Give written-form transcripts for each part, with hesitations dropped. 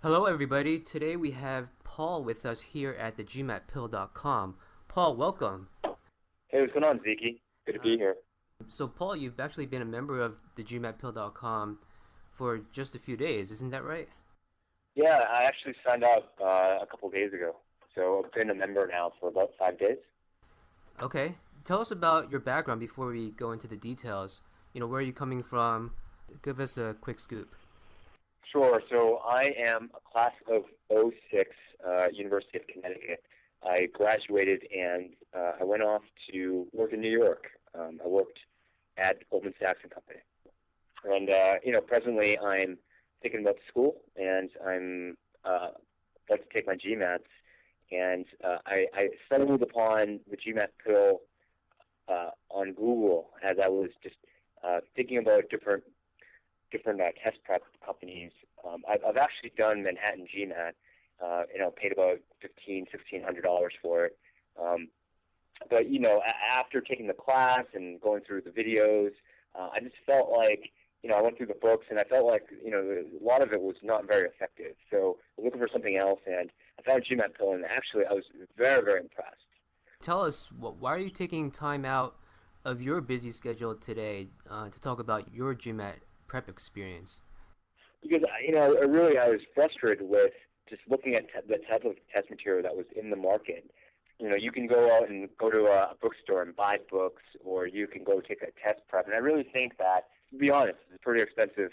Hello, everybody. Today we have Paul with us here at the GMATpill.com. Paul, welcome. Hey, what's going on, Zeke? Good to Uh, be here. so, Paul, you've actually been a member of the GMATpill.com for just a few days, isn't that right? Yeah, I actually signed up a couple of days ago, so I've been a member now for about 5 days. Okay. Tell us about your background before we go into the details. Where are you coming from? Give us a quick scoop. Sure. So I am a class of '06, University of Connecticut. I graduated and I went off to work in New York. I worked at Goldman Sachs and Company. And presently I'm thinking about school, and I'm like to take my GMATs. And I stumbled upon the GMAT pill on Google as I was just thinking about different test prep companies. I've actually done ManhattanGMAT. Paid about $1,600 for it. But after taking the class and going through the videos, I just felt like I went through the books and I felt like a lot of it was not very effective. So I was looking for something else, and I found GMAT pill, and actually I was very, very impressed. Tell us, why are you taking time out of your busy schedule today to talk about your GMAT prep experience? Because I was frustrated with just looking at the type of test material that was in the market. You can go out and go to a bookstore and buy books, or you can go take a test prep. And I really think that, to be honest, it's a pretty expensive,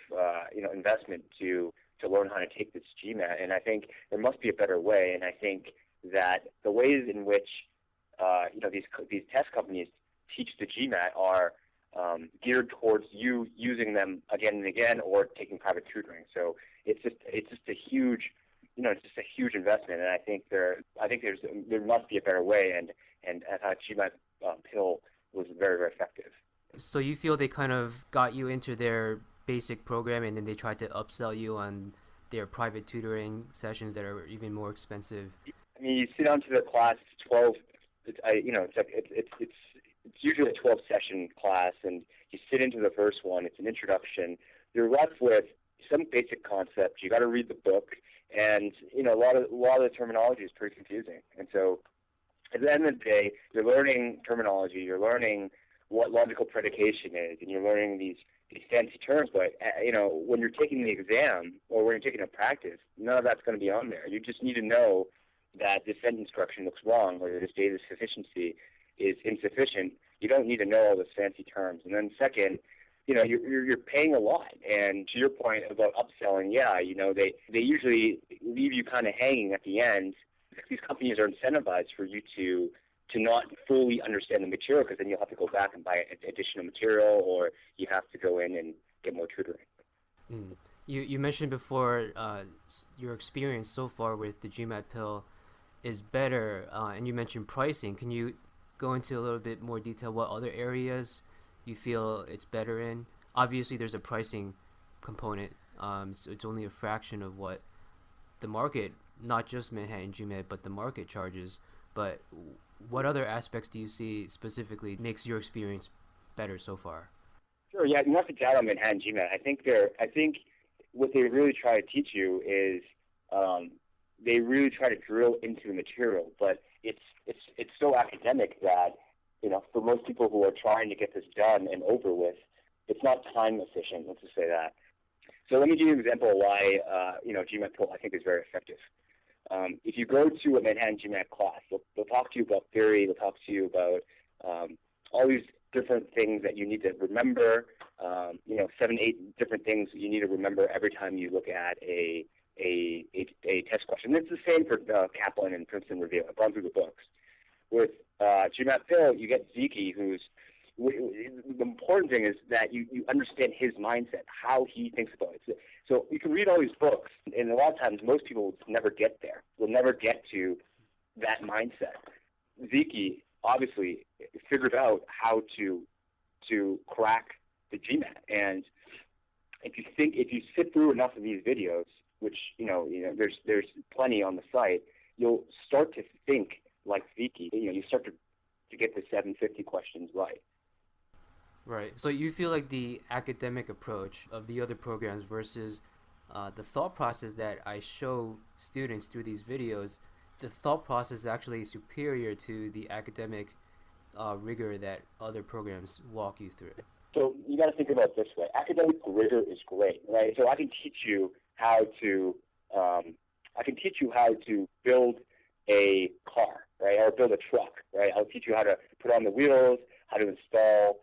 investment to learn how to take this GMAT. And I think there must be a better way. And I think that the ways in which, these test companies teach the GMAT are geared towards you using them again and again, or taking private tutoring. So it's just a huge, it's just a huge investment, and I think there must be a better way, and I thought GMAT pill was very, very effective. So you feel they kind of got you into their basic program and then they tried to upsell you on their private tutoring sessions that are even more expensive? I mean, you sit down to the class, it's 12. It's usually a 12 session class, and you sit into the first one. It's an introduction. You're left with some basic concepts. You got to read the book, and a lot of the terminology is pretty confusing. And so, at the end of the day, you're learning terminology. You're learning what logical predication is, and you're learning these fancy terms. But when you're taking the exam or when you're taking a practice, none of that's going to be on there. You just need to know that this sentence structure looks wrong, or this data sufficiency is insufficient. You don't need to know all those fancy terms. And then second, you're paying a lot. And to your point about upselling, yeah, they usually leave you kind of hanging at the end. These companies are incentivized for you to not fully understand the material, because then you'll have to go back and buy additional material, or you have to go in and get more tutoring. Mm. You mentioned before your experience so far with the GMAT pill is better, and you mentioned pricing. Can you go into a little bit more detail what other areas you feel it's better in? Obviously, there's a pricing component, so it's only a fraction of what the market, not just Manhattan GMAT, but the market charges. But what other aspects do you see specifically makes your experience better so far? Sure. Yeah, nothing to add on ManhattanGMAT. I think what they really try to teach you is they really try to drill into the material, but it's so academic that for most people who are trying to get this done and over with, it's not time efficient. Let's just say that. So let me give you an example of why GMAT Pro I think is very effective. If you go to a ManhattanGMAT class, they'll talk to you about theory. They'll talk to you about all these different things that you need to remember. 7, 8 different things that you need to remember every time you look at a test question. It's the same for Kaplan and Princeton Review. I've gone through the books. With GMAT Phil, you get Zeke, who's the important thing is that you understand his mindset, how he thinks about it. So you can read all these books, and a lot of times most people will never get there. Will never get to that mindset. Zeke obviously figured out how to crack the GMAT, and if you sit through enough of these videos, which there's plenty on the site, you'll start to think like Zeke. You start to get the 750 questions right. Right. So you feel like the academic approach of the other programs versus the thought process that I show students through these videos, the thought process is actually superior to the academic rigor that other programs walk you through. So you got to think about it this way. Academic rigor is great, right? So I can teach you how to build a car, right, or build a truck, right? I'll teach you how to put on the wheels, how to install,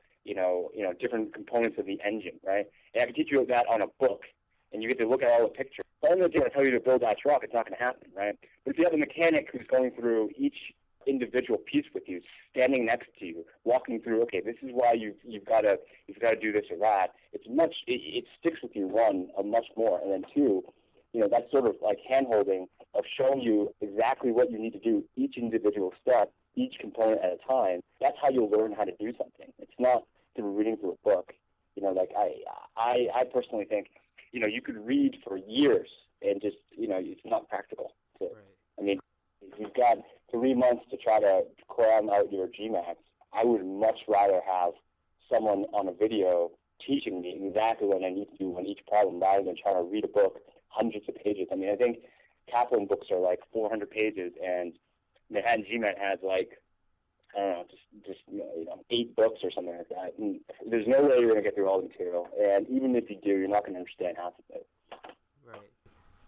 different components of the engine, right? And I can teach you that on a book, and you get to look at all the pictures. But I'm going to tell you to build that truck. It's not going to happen, right? But if you have a mechanic who's going through each individual piece with you, standing next to you, walking through, okay, this is why you've got to do this or that. It sticks with you, one, much more, and then two, that's sort of like hand-holding of showing you exactly what you need to do, each individual step, each component at a time. That's how you'll learn how to do something. It's not through reading through a book. I personally think, you could read for years and just, it's not practical. So, Right. I mean, if you've got 3 months to try to cram out your GMAT, I would much rather have someone on a video teaching me exactly what I need to do on each problem rather than trying to read a book hundreds of pages. I mean, I think Kaplan books are like 400 pages, and ManhattanGMAT has like, I don't know, just 8 books or something like that. And there's no way you're going to get through all the material, and even if you do, you're not going to understand half of it. Right.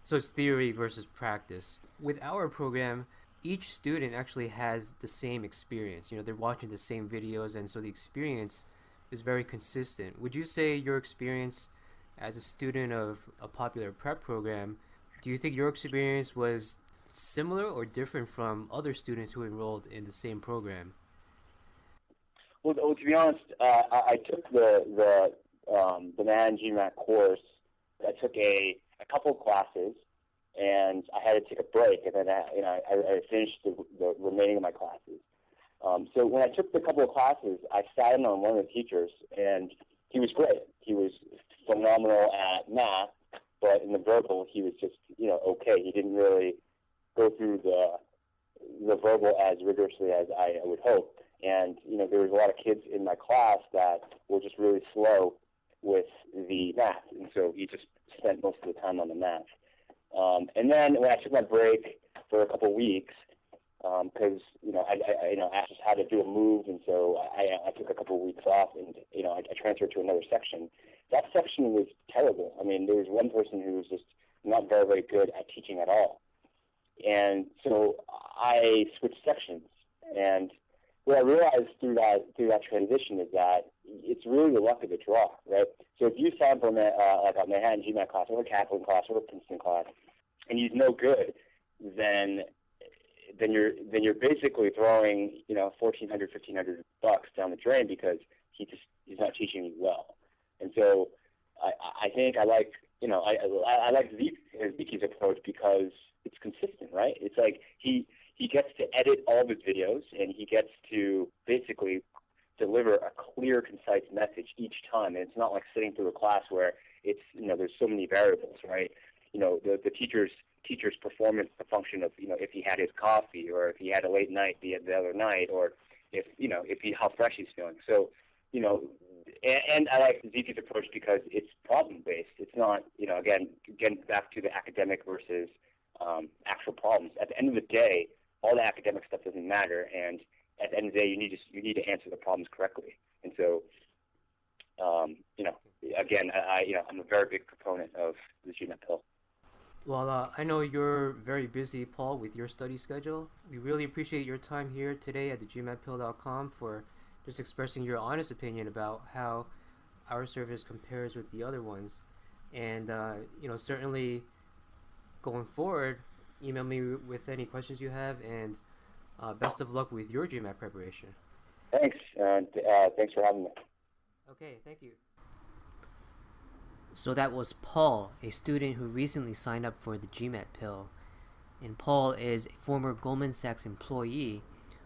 So it's theory versus practice. With our program, each student actually has the same experience. They're watching the same videos, and so the experience is very consistent. Would you say your experience as a student of a popular prep program, do you think your experience was similar or different from other students who enrolled in the same program? Well, to be honest, I took the ManhattanGMAT course. I took a couple of classes, and I had to take a break, and then I finished the remaining of my classes. So when I took the couple of classes, I sat in on one of the teachers, and he was great. He was phenomenal at math, but in the verbal, he was just okay. He didn't really go through the verbal as rigorously as I would hope. And there was a lot of kids in my class that were just really slow with the math, and so he just spent most of the time on the math. And then when I took my break for a couple of weeks, because I just had to do a move, and so I took a couple of weeks off, and I transferred to another section. That section was terrible. I mean, there was one person who was just not very, very good at teaching at all, and so I switched sections. And what I realized through that transition is that it's really the luck of the draw, right? So if you sign for like a ManhattanGMAT class or a Kaplan class or a Princeton class, and he's no good, then you're basically throwing $1,400, $1,500 down the drain because he's not teaching you well. And so I think I like Zeke's approach because it's consistent, right? It's like he gets to edit all of his videos, and he gets to basically deliver a clear, concise message each time. And it's not like sitting through a class where it's there's so many variables, right? The teacher's performance, the function of if he had his coffee, or if he had a late night the other night, or if how fresh he's feeling. So and I like Zeke's approach because it's problem based. It's not again back to the academic versus actual problems. At the end of the day, all the academic stuff doesn't matter, and at the end of the day, you need to answer the problems correctly. And so again, I'm a very big proponent of the GMAT pill. Well, I know you're very busy, Paul, with your study schedule. We really appreciate your time here today at the GMATpill.com for just expressing your honest opinion about how our service compares with the other ones. And, certainly going forward, email me with any questions you have, and best of luck with your GMAT preparation. Thanks. Thanks for having me. Okay, thank you. So that was Paul, a student who recently signed up for the GMAT pill. And Paul is a former Goldman Sachs employee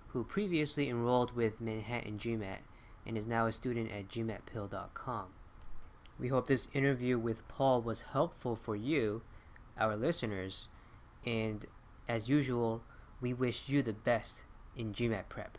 who previously enrolled with ManhattanGMAT and is now a student at GMATpill.com. We hope this interview with Paul was helpful for you, our listeners, and as usual, we wish you the best in GMAT prep.